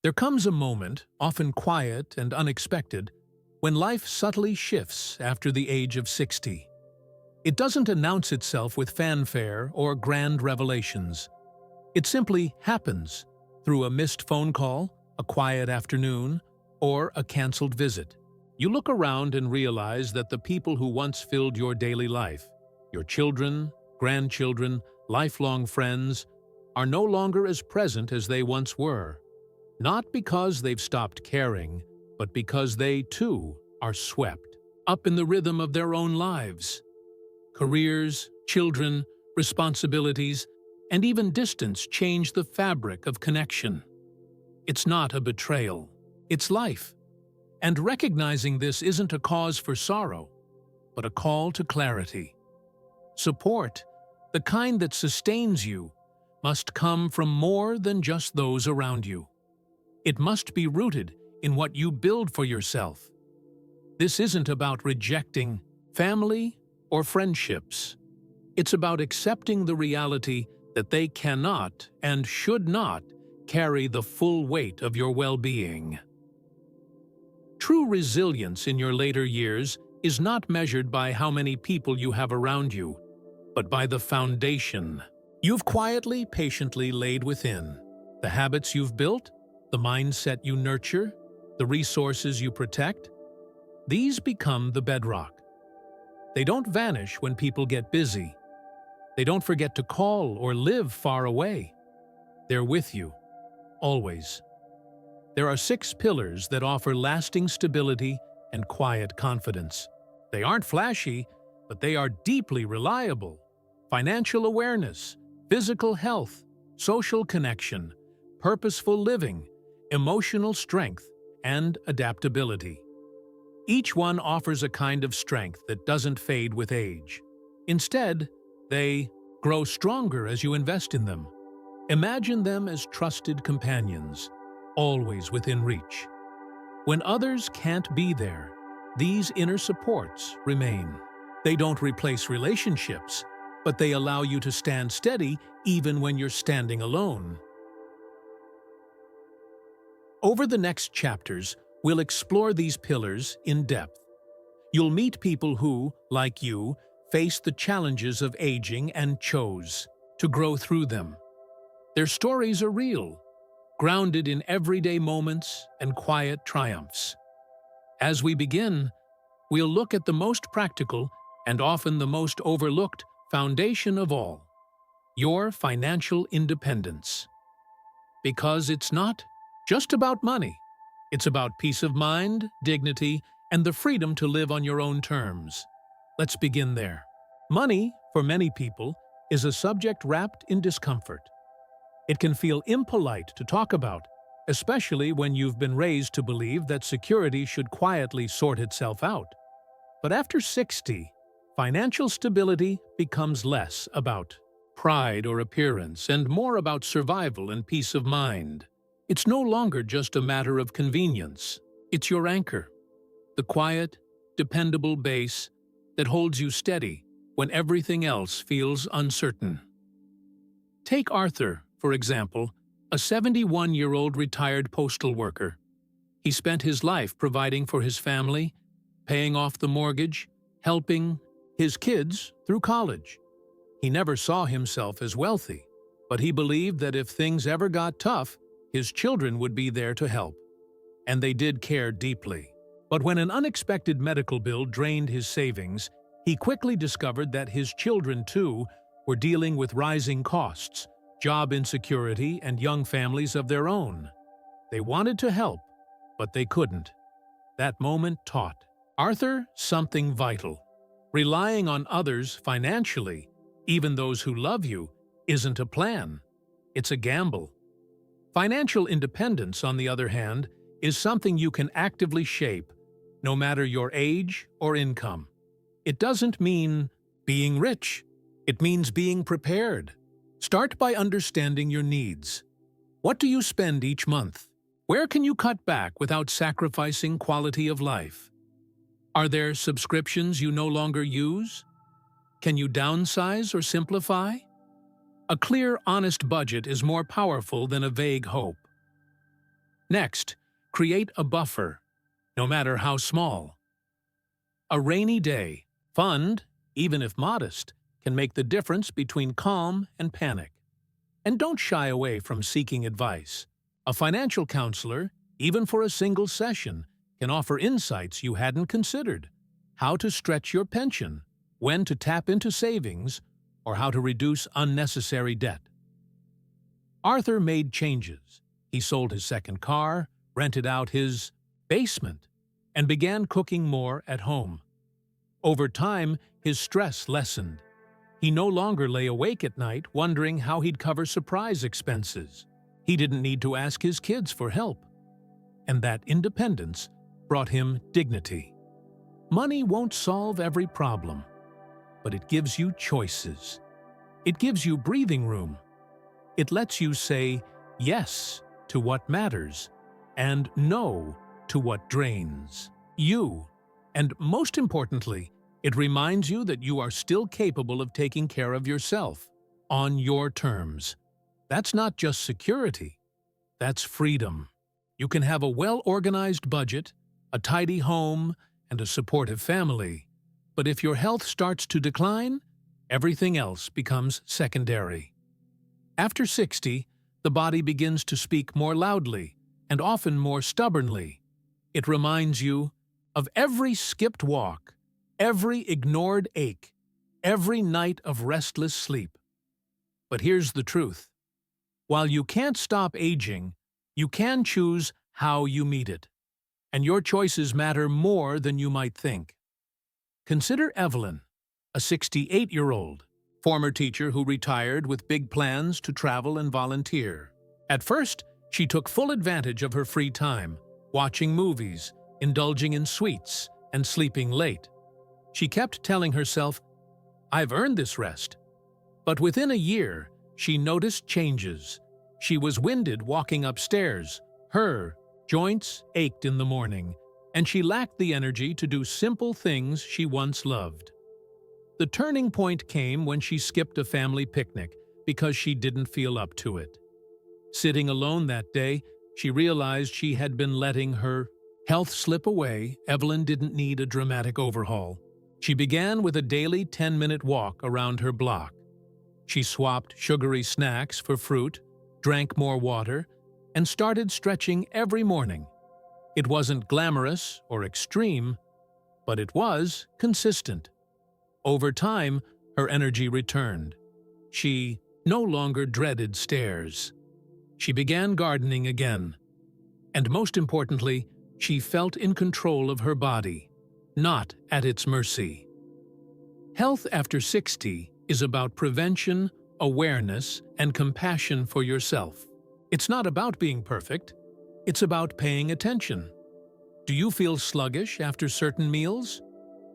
There comes a moment, often quiet and unexpected, when life subtly shifts after the age of 60. It doesn't announce itself with fanfare or grand revelations. It simply happens through a missed phone call, a quiet afternoon, or a canceled visit. You look around and realize that the people who once filled your daily life, your children, grandchildren, lifelong friends, are no longer as present as they once were. Not because they've stopped caring, but because they, too, are swept up in the rhythm of their own lives. Careers, children, responsibilities, and even distance change the fabric of connection. It's not a betrayal, it's life. And recognizing this isn't a cause for sorrow, but a call to clarity. Support, the kind that sustains you, must come from more than just those around you. It must be rooted in what you build for yourself. This isn't about rejecting family or friendships. It's about accepting the reality that they cannot and should not carry the full weight of your well-being. True resilience in your later years is not measured by how many people you have around you, but by the foundation you've quietly, patiently laid within. The habits you've built, the mindset you nurture, the resources you protect, these become the bedrock. They don't vanish when people get busy. They don't forget to call or live far away. They're with you, always. There are 6 pillars that offer lasting stability and quiet confidence. They aren't flashy, but they are deeply reliable. Financial awareness, physical health, social connection, purposeful living, emotional strength, and adaptability. Each one offers a kind of strength that doesn't fade with age. Instead, they grow stronger as you invest in them. Imagine them as trusted companions, always within reach. When others can't be there, these inner supports remain. They don't replace relationships, but they allow you to stand steady even when you're standing alone. Over the next chapters, we'll explore these pillars in depth. You'll meet people who, like you, face the challenges of aging and chose to grow through them. Their stories are real, grounded in everyday moments and quiet triumphs. As we begin, we'll look at the most practical and often the most overlooked foundation of all, your financial independence. Because it's not just about money. It's about peace of mind, dignity, and the freedom to live on your own terms. Let's begin there. Money, for many people, is a subject wrapped in discomfort. It can feel impolite to talk about, especially when you've been raised to believe that security should quietly sort itself out. But after 60, financial stability becomes less about pride or appearance and more about survival and peace of mind. It's no longer just a matter of convenience. It's your anchor, the quiet, dependable base that holds you steady when everything else feels uncertain. Take Arthur, for example, a 71-year-old retired postal worker. He spent his life providing for his family, paying off the mortgage, helping his kids through college. He never saw himself as wealthy, but he believed that if things ever got tough, his children would be there to help. And they did care deeply. But when an unexpected medical bill drained his savings, he quickly discovered that his children, too, were dealing with rising costs, job insecurity, and young families of their own. They wanted to help, but they couldn't. That moment taught Arthur something vital. Relying on others financially, even those who love you, isn't a plan. It's a gamble. Financial independence, on the other hand, is something you can actively shape, no matter your age or income. It doesn't mean being rich. It means being prepared. Start by understanding your needs. What do you spend each month? Where can you cut back without sacrificing quality of life? Are there subscriptions you no longer use? Can you downsize or simplify? A clear, honest budget is more powerful than a vague hope. Next, create a buffer, no matter how small. A rainy day, fund, even if modest, can make the difference between calm and panic. And don't shy away from seeking advice. A financial counselor, even for a single session, can offer insights you hadn't considered. How to stretch your pension, when to tap into savings, or how to reduce unnecessary debt. Arthur made changes. He sold his second car, rented out his basement, and began cooking more at home. Over time, his stress lessened. He no longer lay awake at night wondering how he'd cover surprise expenses. He didn't need to ask his kids for help. And that independence brought him dignity. Money won't solve every problem, but it gives you choices. It gives you breathing room. It lets you say yes to what matters and no to what drains you. And most importantly, it reminds you that you are still capable of taking care of yourself on your terms. That's not just security, that's freedom. You can have a well-organized budget, a tidy home, and a supportive family. But if your health starts to decline, everything else becomes secondary. After 60, the body begins to speak more loudly and often more stubbornly. It reminds you of every skipped walk, every ignored ache, every night of restless sleep. But here's the truth. While you can't stop aging, you can choose how you meet it. And your choices matter more than you might think. Consider Evelyn, a 68-year-old, former teacher who retired with big plans to travel and volunteer. At first, she took full advantage of her free time, watching movies, indulging in sweets, and sleeping late. She kept telling herself, "I've earned this rest." But within a year, she noticed changes. She was winded walking upstairs. Her joints ached in the morning, and she lacked the energy to do simple things she once loved. The turning point came when she skipped a family picnic because she didn't feel up to it. Sitting alone that day, she realized she had been letting her health slip away. Evelyn didn't need a dramatic overhaul. She began with a daily 10-minute walk around her block. She swapped sugary snacks for fruit, drank more water, and started stretching every morning. It wasn't glamorous or extreme, but it was consistent. Over time, her energy returned. She no longer dreaded stairs. She began gardening again. And most importantly, she felt in control of her body, not at its mercy. Health after 60 is about prevention, awareness, and compassion for yourself. It's not about being perfect. It's about paying attention. Do you feel sluggish after certain meals?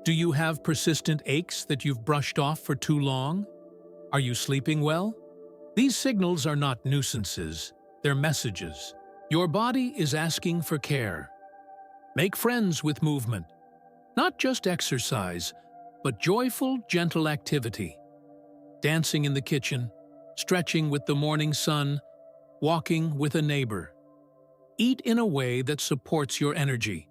Do you have persistent aches that you've brushed off for too long? Are you sleeping well? These signals are not nuisances, they're messages. Your body is asking for care. Make friends with movement. Not just exercise, but joyful, gentle activity. Dancing in the kitchen, stretching with the morning sun, walking with a neighbor. Eat in a way that supports your energy,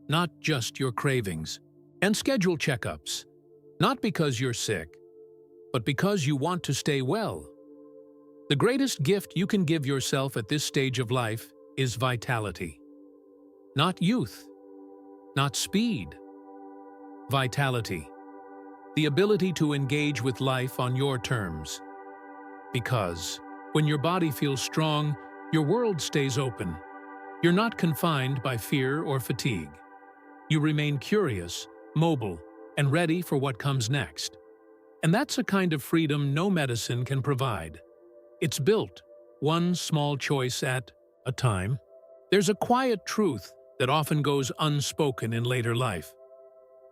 not just your cravings. And schedule checkups, not because you're sick, but because you want to stay well. The greatest gift you can give yourself at this stage of life is vitality. Not youth, not speed. Vitality. The ability to engage with life on your terms. Because when your body feels strong, your world stays open. You're not confined by fear or fatigue. You remain curious, mobile, and ready for what comes next. And that's a kind of freedom no medicine can provide. It's built, one small choice at a time. There's a quiet truth that often goes unspoken in later life.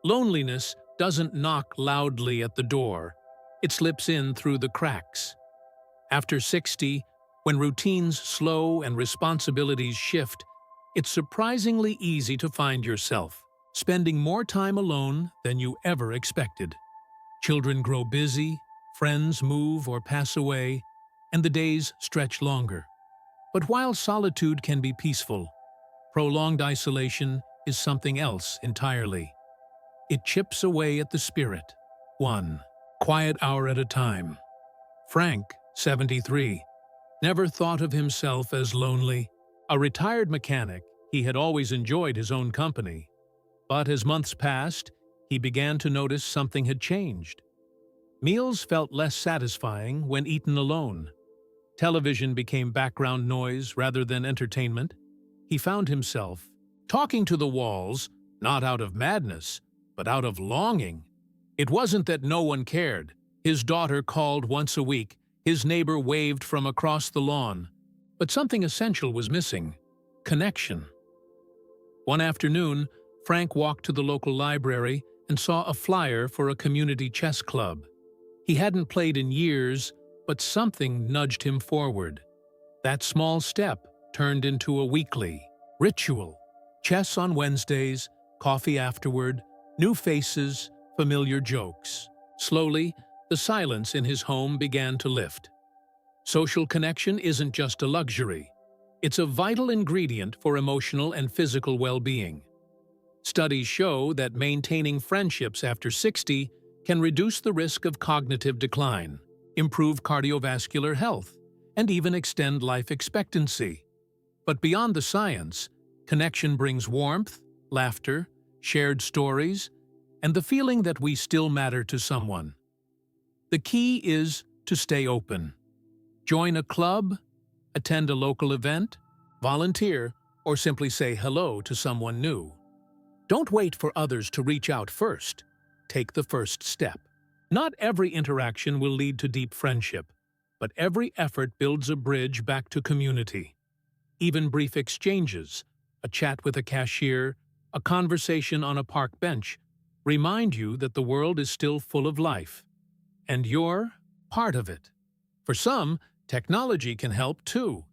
Loneliness doesn't knock loudly at the door. It slips in through the cracks. After 60, when routines slow and responsibilities shift, it's surprisingly easy to find yourself spending more time alone than you ever expected. Children grow busy, friends move or pass away, and the days stretch longer. But while solitude can be peaceful, prolonged isolation is something else entirely. It chips away at the spirit. 1. Quiet hour at a time. Frank, 73, never thought of himself as lonely. A retired mechanic, he had always enjoyed his own company. But as months passed, he began to notice something had changed. Meals felt less satisfying when eaten alone. Television became background noise rather than entertainment. He found himself talking to the walls, not out of madness, but out of longing. It wasn't that no one cared. His daughter called once a week, his neighbor waved from across the lawn. But something essential was missing: connection. One afternoon, Frank walked to the local library and saw a flyer for a community chess club. He hadn't played in years, but something nudged him forward. That small step turned into a weekly ritual. Chess on Wednesdays, coffee afterward, new faces, familiar jokes. Slowly, the silence in his home began to lift. Social connection isn't just a luxury. It's a vital ingredient for emotional and physical well-being. Studies show that maintaining friendships after 60 can reduce the risk of cognitive decline, improve cardiovascular health, and even extend life expectancy. But beyond the science, connection brings warmth, laughter, shared stories, and the feeling that we still matter to someone. The key is to stay open. Join a club, attend a local event, volunteer, or simply say hello to someone new. Don't wait for others to reach out first. Take the first step. Not every interaction will lead to deep friendship, but every effort builds a bridge back to community. Even brief exchanges, a chat with a cashier, a conversation on a park bench, remind you that the world is still full of life, and you're part of it. For some, technology can help too.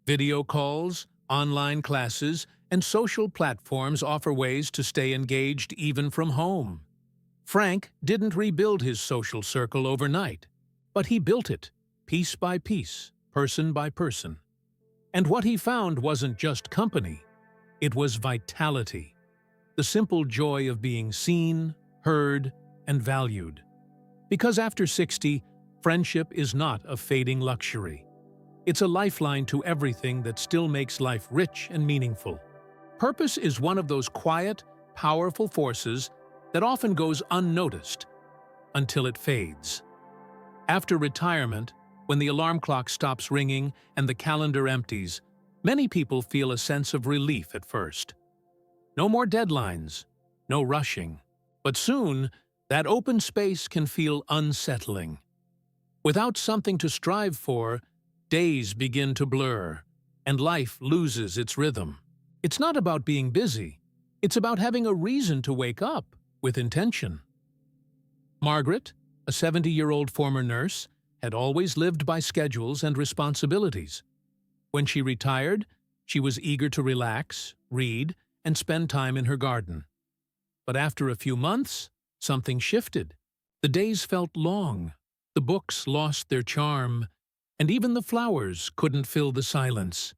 Video calls, online classes, and social platforms offer ways to stay engaged even from home. Frank didn't rebuild his social circle overnight, but he built it, piece by piece, person by person. And what he found wasn't just company, it was vitality. The simple joy of being seen, heard, and valued. Because after 60, friendship is not a fading luxury. It's a lifeline to everything that still makes life rich and meaningful. Purpose is one of those quiet, powerful forces that often goes unnoticed until it fades. After retirement, when the alarm clock stops ringing and the calendar empties, many people feel a sense of relief at first. No more deadlines, no rushing. But soon, that open space can feel unsettling. Without something to strive for, days begin to blur, and life loses its rhythm. It's not about being busy. It's about having a reason to wake up with intention. Margaret, a 70-year-old former nurse, had always lived by schedules and responsibilities. When she retired, she was eager to relax, read, and spend time in her garden. But after a few months, something shifted. The days felt long, the books lost their charm, and even the flowers couldn't fill the silence.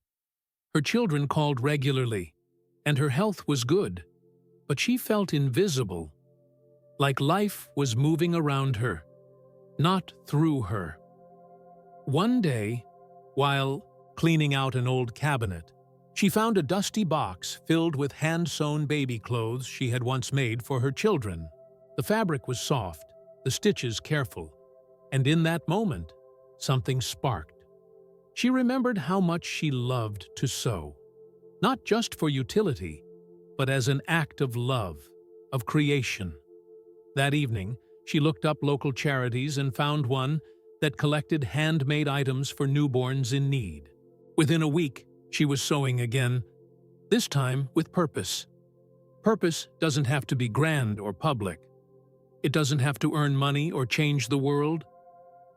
Her children called regularly, and her health was good, but she felt invisible, like life was moving around her, not through her. One day, while cleaning out an old cabinet, she found a dusty box filled with hand-sewn baby clothes she had once made for her children. The fabric was soft, the stitches careful, and in that moment, something sparked. She remembered how much she loved to sew, not just for utility, but as an act of love, of creation. That evening, she looked up local charities and found one that collected handmade items for newborns in need. Within a week, she was sewing again, this time with purpose. Purpose doesn't have to be grand or public. It doesn't have to earn money or change the world.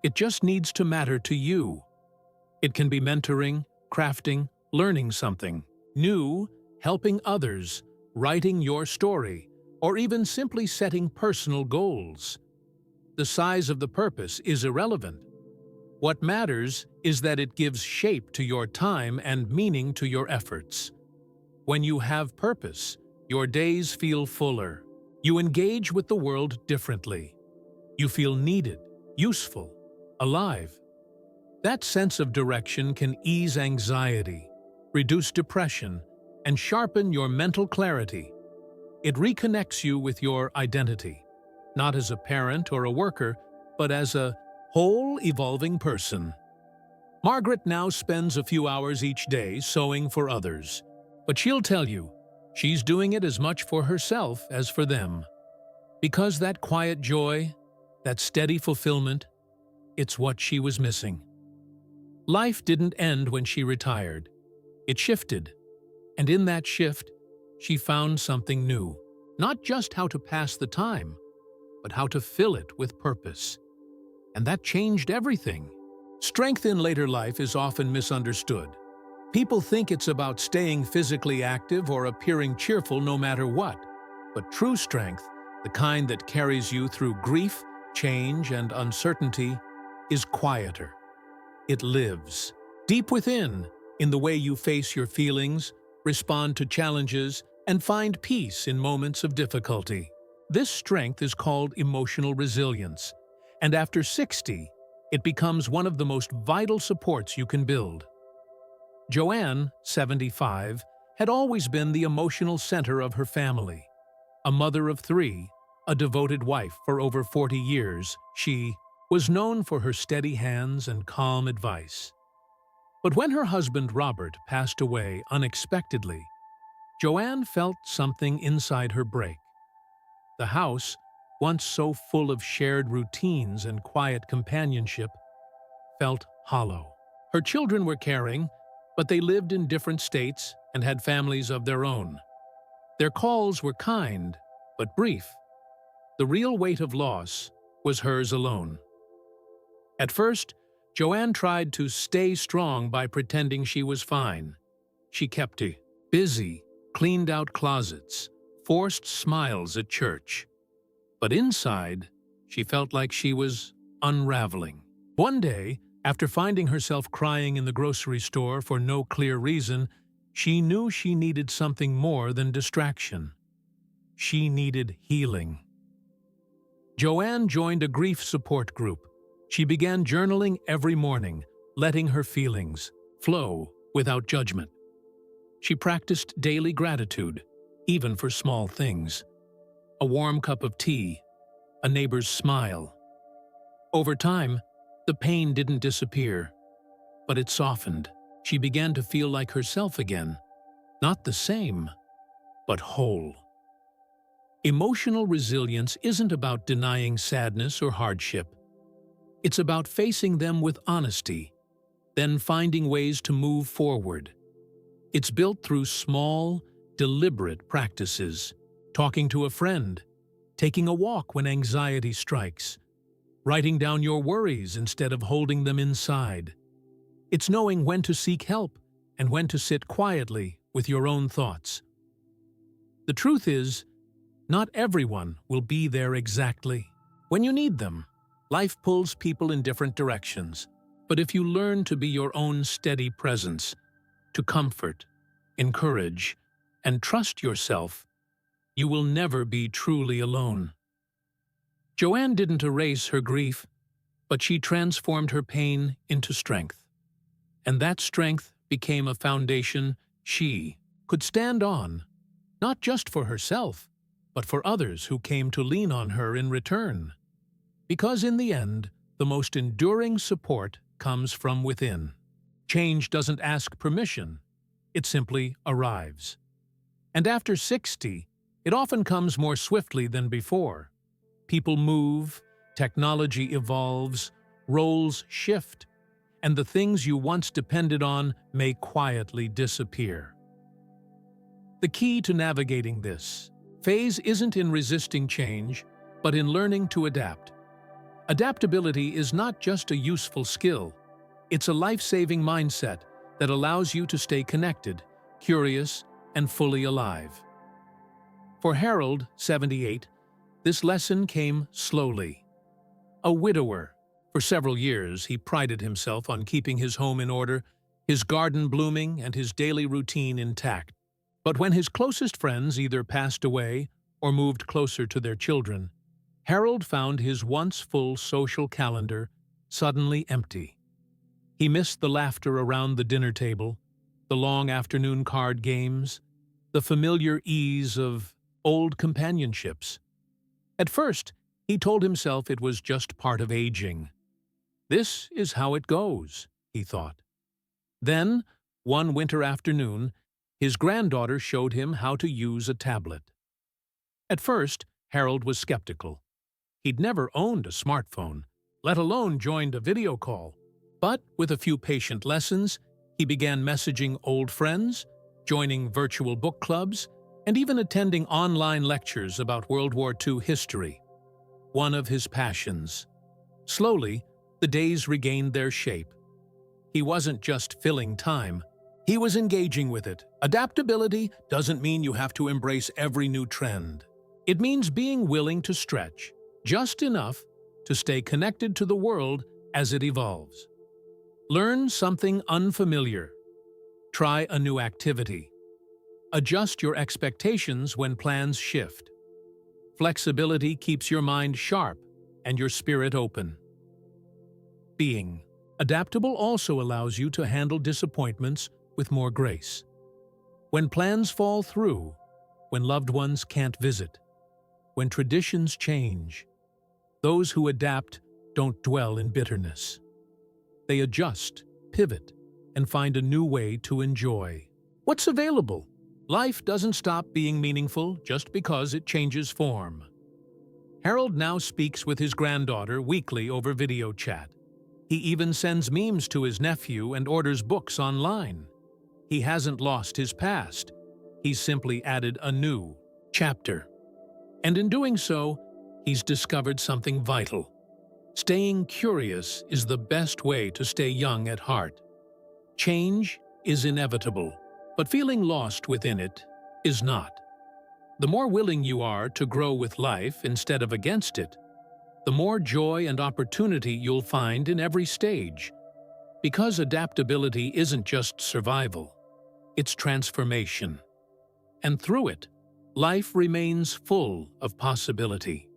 It just needs to matter to you. It can be mentoring, crafting, learning something new, helping others, writing your story, or even simply setting personal goals. The size of the purpose is irrelevant. What matters is that it gives shape to your time and meaning to your efforts. When you have purpose, your days feel fuller. You engage with the world differently. You feel needed, useful, alive. That sense of direction can ease anxiety, reduce depression, and sharpen your mental clarity. It reconnects you with your identity, not as a parent or a worker, but as a whole, evolving person. Margaret now spends a few hours each day sewing for others, but she'll tell you, she's doing it as much for herself as for them. Because that quiet joy, that steady fulfillment, it's what she was missing. Life didn't end when she retired. It shifted, and in that shift, she found something new. Not just how to pass the time, but how to fill it with purpose. And that changed everything. Strength in later life is often misunderstood. People think it's about staying physically active or appearing cheerful no matter what. But true strength, the kind that carries you through grief, change, and uncertainty, is quieter. It lives deep within, in the way you face your feelings, respond to challenges, and find peace in moments of difficulty. This strength is called emotional resilience, and after 60, it becomes one of the most vital supports you can build. Joanne, 75, had always been the emotional center of her family. A mother of 3, a devoted wife for over 40 years, she was known for her steady hands and calm advice. But when her husband Robert passed away unexpectedly, Joanne felt something inside her break. The house, once so full of shared routines and quiet companionship, felt hollow. Her children were caring, but they lived in different states and had families of their own. Their calls were kind, but brief. The real weight of loss was hers alone. At first, Joanne tried to stay strong by pretending she was fine. She kept busy, cleaned out closets, forced smiles at church. But inside, she felt like she was unraveling. One day, after finding herself crying in the grocery store for no clear reason, she knew she needed something more than distraction. She needed healing. Joanne joined a grief support group. She began journaling every morning, letting her feelings flow without judgment. She practiced daily gratitude, even for small things. A warm cup of tea, a neighbor's smile. Over time, the pain didn't disappear, but it softened. She began to feel like herself again. Not the same, but whole. Emotional resilience isn't about denying sadness or hardship. It's about facing them with honesty, then finding ways to move forward. It's built through small, deliberate practices. Talking to a friend, taking a walk when anxiety strikes, writing down your worries instead of holding them inside. It's knowing when to seek help and when to sit quietly with your own thoughts. The truth is, not everyone will be there exactly when you need them. Life pulls people in different directions, but if you learn to be your own steady presence, to comfort, encourage, and trust yourself, you will never be truly alone. Joanne didn't erase her grief, but she transformed her pain into strength. And that strength became a foundation she could stand on, not just for herself, but for others who came to lean on her in return. Because in the end, the most enduring support comes from within. Change doesn't ask permission, it simply arrives. And after 60, it often comes more swiftly than before. People move, technology evolves, roles shift, and the things you once depended on may quietly disappear. The key to navigating this phase isn't in resisting change, but in learning to adapt. Adaptability is not just a useful skill, it's a life-saving mindset that allows you to stay connected, curious, and fully alive. For Harold, 78, this lesson came slowly. A widower, For several years, he prided himself on keeping his home in order, his garden blooming, and his daily routine intact. But when his closest friends either passed away or moved closer to their children, Harold found his once full social calendar suddenly empty. He missed the laughter around the dinner table, the long afternoon card games, the familiar ease of old companionships. At first, he told himself it was just part of aging. This is how it goes, he thought. Then, one winter afternoon, his granddaughter showed him how to use a tablet. At first, Harold was skeptical. He'd never owned a smartphone, let alone joined a video call. But with a few patient lessons, he began messaging old friends, joining virtual book clubs, and even attending online lectures about World War II history, one of his passions. Slowly, the days regained their shape. He wasn't just filling time, he was engaging with it. Adaptability doesn't mean you have to embrace every new trend. It means being willing to stretch, just enough to stay connected to the world as it evolves. Learn something unfamiliar. Try a new activity. Adjust your expectations when plans shift. Flexibility keeps your mind sharp and your spirit open. Being adaptable also allows you to handle disappointments with more grace. When plans fall through, when loved ones can't visit, when traditions change, those who adapt don't dwell in bitterness. They adjust, pivot, and find a new way to enjoy what's available. Life doesn't stop being meaningful just because it changes form. Harold now speaks with his granddaughter weekly over video chat. He even sends memes to his nephew and orders books online. He hasn't lost his past. He's simply added a new chapter. And in doing so, he's discovered something vital. Staying curious is the best way to stay young at heart. Change is inevitable, but feeling lost within it is not. The more willing you are to grow with life instead of against it, the more joy and opportunity you'll find in every stage. Because adaptability isn't just survival, it's transformation. And through it, life remains full of possibility.